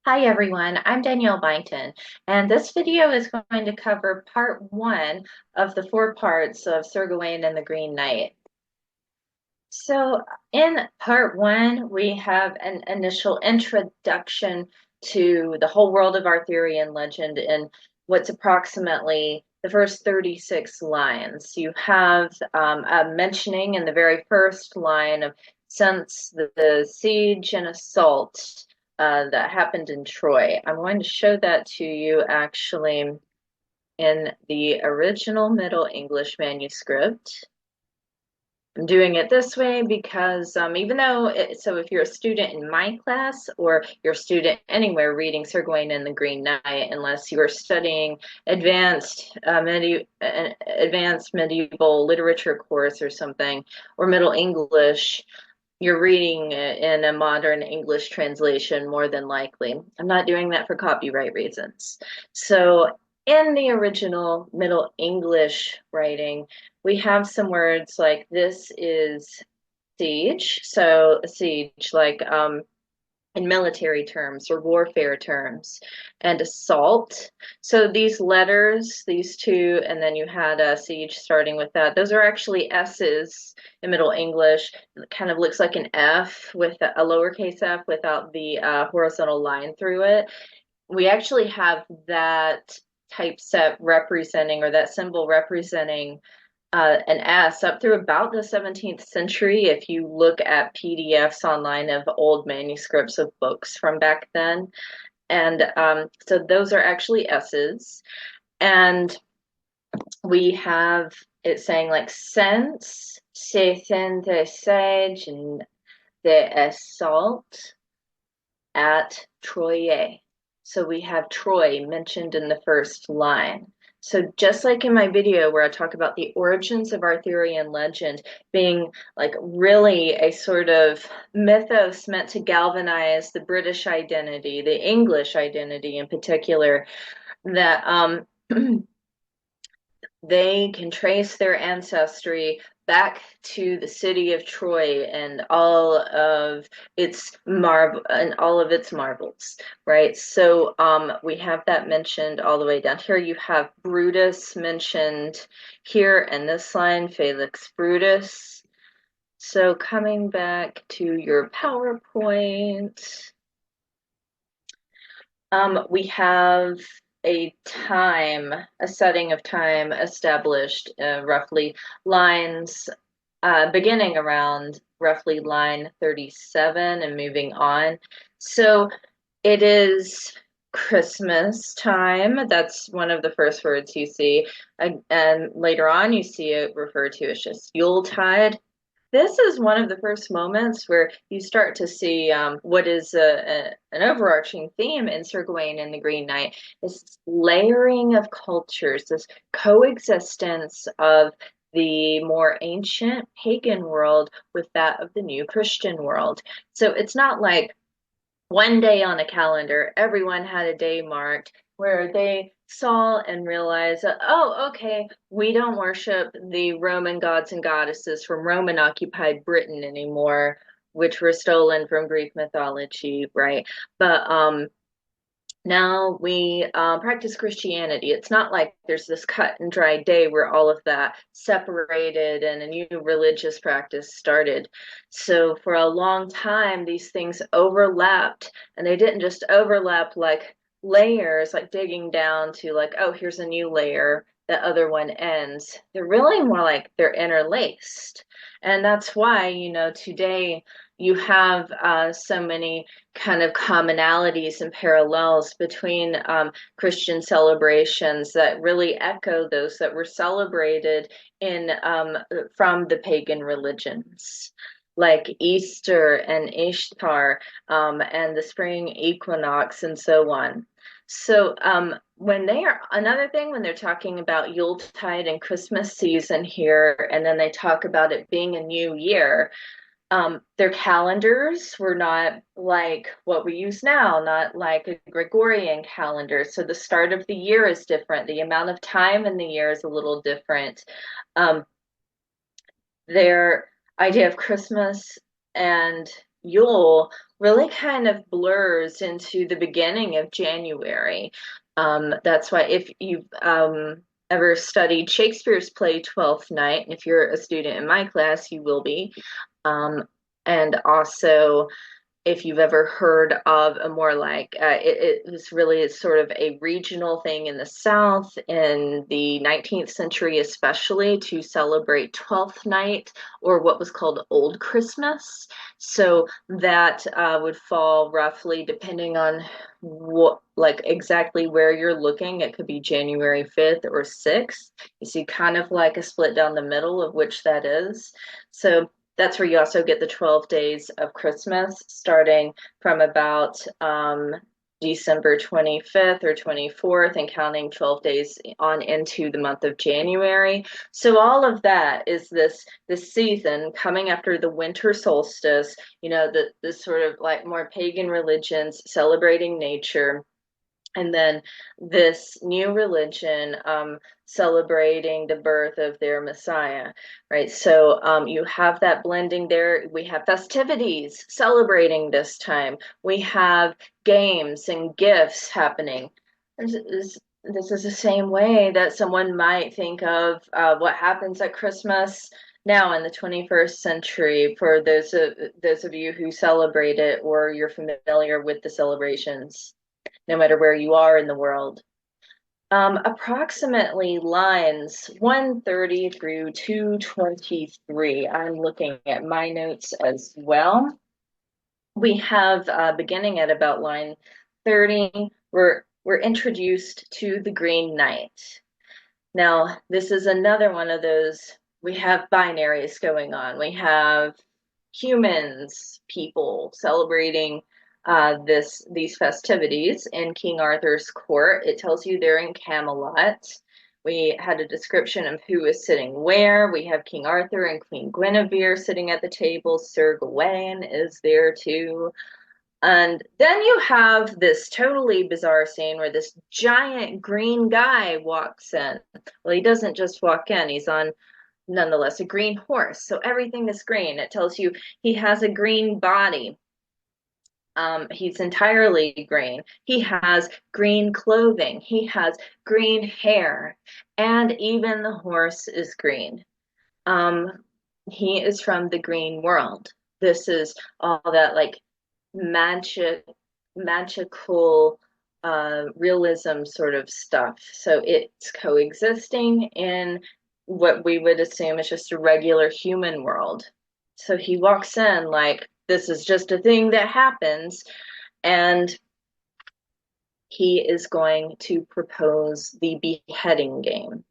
Hi everyone, I'm Danielle Byington, and this video is going to cover part one of the four parts of Sir Gawain and the Green Knight. So in part one, we have an initial introduction to the whole world of Arthurian legend in what's approximately the first 36 lines. You have a mentioning in the very first line of since the siege and assault that happened in Troy. I'm going to show that to you actually in the original Middle English manuscript. I'm doing it this way because even though, so if you're a student in my class or you're a student anywhere reading Sir Gawain and the Green Knight, unless you are studying advanced medieval literature course or something, or Middle English, you're reading it in a modern English translation more than likely. I'm not doing that for copyright reasons. So in the original Middle English writing, we have some words like this is siege. So a siege, like in military terms or warfare terms, and assault. So these letters, these two, and then you had a siege starting with that. Those are actually S's in Middle English. It kind of looks like an F with a lowercase f without the horizontal line through it. We actually have that typeset representing, or that symbol representing an S up through about the 17th century. If you look at PDFs online of old manuscripts of books from back then. And so those are actually S's. And we have it saying like since the siege and the assault at Troy. So we have Troy mentioned in the first line. So just like in my video where I talk about the origins of Arthurian legend being like really a sort of mythos meant to galvanize the British identity, the English identity in particular, that they can trace their ancestry back to the city of Troy and all of its marvels, right? So we have that mentioned all the way down here. You have Brutus mentioned here in this line, Felix Brutus. So coming back to your PowerPoint, we have a setting of time established, roughly lines, beginning around roughly line 37 and moving on. So it is Christmas time. That's one of the first words you see. And later on, you see it referred to as just Yuletide. This is one of the first moments where you start to see what is an overarching theme in Sir Gawain and the Green Knight, this layering of cultures, this coexistence of the more ancient pagan world with that of the new Christian world. So it's not like one day on a calendar, everyone had a day marked where they saw and realized that, oh, okay, we don't worship the Roman gods and goddesses from Roman occupied Britain anymore, which were stolen from Greek mythology, right? But now we practice Christianity. It's not like there's this cut and dry day where all of that separated and a new religious practice started. So for a long time, these things overlapped, and they didn't just overlap like layers, like digging down to like, oh, here's a new layer, the other one ends. They're really more like they're interlaced. And that's why, today you have so many kind of commonalities and parallels between Christian celebrations that really echo those that were celebrated in from the pagan religions, like Easter and Ishtar, and the spring equinox and so on. So when they are another thing when they're talking about Yuletide and Christmas season here, and then they talk about it being a new year, their calendars were not like what we use now, not like a Gregorian calendar. So the start of the year is different. The amount of time in the year is a little different. Um, their idea of Christmas and Yule really kind of blurs into the beginning of January. That's why if you've ever studied Shakespeare's play Twelfth Night, and if you're a student in my class, you will be. Um, and also if you've ever heard of a more like it was really sort of a regional thing in the South in the 19th century, especially to celebrate Twelfth Night or what was called Old Christmas. So that would fall roughly, depending on what, like exactly where you're looking. It could be January 5th or 6th. You see kind of like a split down the middle of which that is. So that's where you also get the 12 days of Christmas, starting from about December 25th or 24th and counting 12 days on into the month of January. So all of that is this season coming after the winter solstice, the sort of like more pagan religions celebrating nature, and then this new religion celebrating the birth of their Messiah, right? So you have that blending there. We have festivities celebrating this time. We have games and gifts happening. This is the same way that someone might think of what happens at Christmas now in the 21st century for those of you who celebrate it or you're familiar with the celebrations no matter where you are in the world. Approximately lines 130 through 223. I'm looking at my notes as well. We have beginning at about line 30, we're introduced to the Green Knight. Now, this is another one of those, we have binaries going on. We have humans, people celebrating these festivities in King Arthur's court. It tells you they're in Camelot. We had a description of who is sitting where. We have King Arthur and Queen Guinevere sitting at the table. Sir Gawain is there too. And then you have this totally bizarre scene where this giant green guy walks in. Well, he doesn't just walk in, he's on nonetheless a green horse. So everything is green. It tells you he has a green body. He's entirely green. He has green clothing. He has green hair. And even the horse is green. Um, he is from the green world. This is all that like magical realism sort of stuff. So it's coexisting in what we would assume is just a regular human world. So he walks in like this is just a thing that happens, and he is going to propose the beheading game.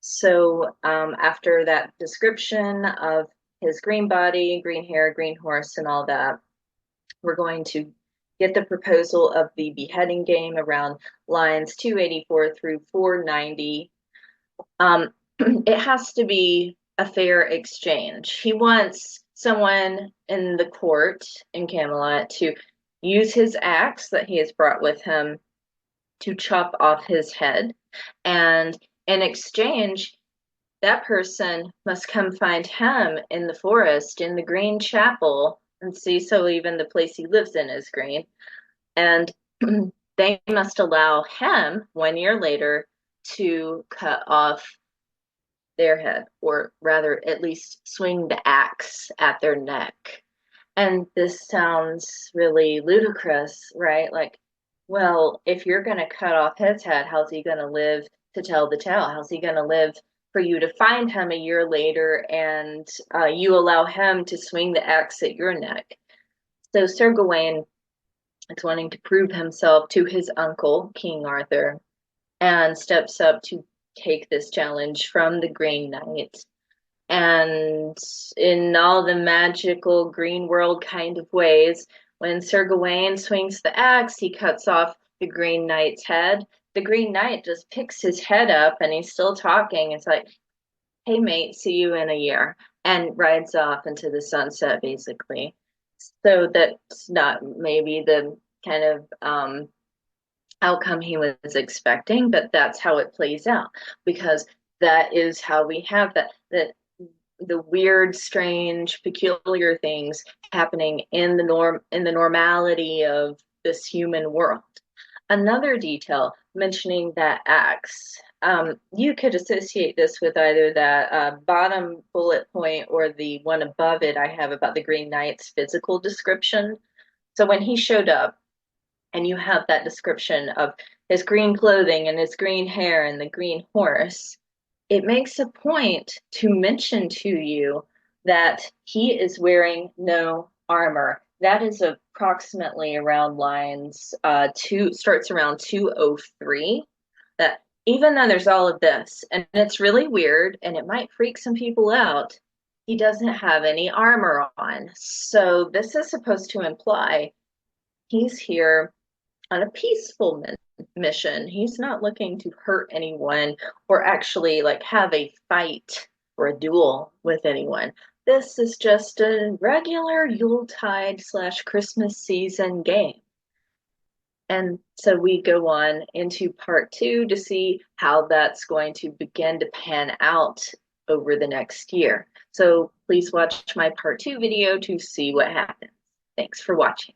So after that description of his green body, green hair, green horse, and all that, we're going to get the proposal of the beheading game around lines 284 through 490. It has to be a fair exchange. He wants someone in the court in Camelot to use his axe that he has brought with him to chop off his head. And in exchange, that person must come find him in the forest, in the green chapel, and see, so even the place he lives in is green. And they must allow him 1 year later to cut off their head, or rather, at least swing the axe at their neck. And this sounds really ludicrous, right? Like, well, if you're going to cut off his head, how's he going to live to tell the tale? How's he going to live for you to find him 1 year later and you allow him to swing the axe at your neck? So Sir Gawain is wanting to prove himself to his uncle, King Arthur, and steps up to take this challenge from the Green Knight. And in all the magical green world kind of ways, when Sir Gawain swings the axe, he cuts off the Green Knight's head. The Green Knight just picks his head up and he's still talking. It's like, hey, mate, see you in 1 year, and rides off into the sunset, basically. So that's not maybe the kind of outcome he was expecting, but that's how it plays out because that is how we have that the weird, strange, peculiar things happening in the normality of this human world. Another detail mentioning that axe. You could associate this with either that bottom bullet point or the one above it I have about the Green Knight's physical description. So when he showed up, and you have that description of his green clothing and his green hair and the green horse, it makes a point to mention to you that he is wearing no armor. That is approximately around lines two, starts around 203. That even though there's all of this, and it's really weird and it might freak some people out, he doesn't have any armor on. So this is supposed to imply he's here on a peaceful mission. He's not looking to hurt anyone or actually like have a fight or a duel with anyone. This is just a regular Yuletide slash Christmas season game. And so we go on into part two to see how that's going to begin to pan out over the next year. So please watch my part two video to see what happens. Thanks for watching.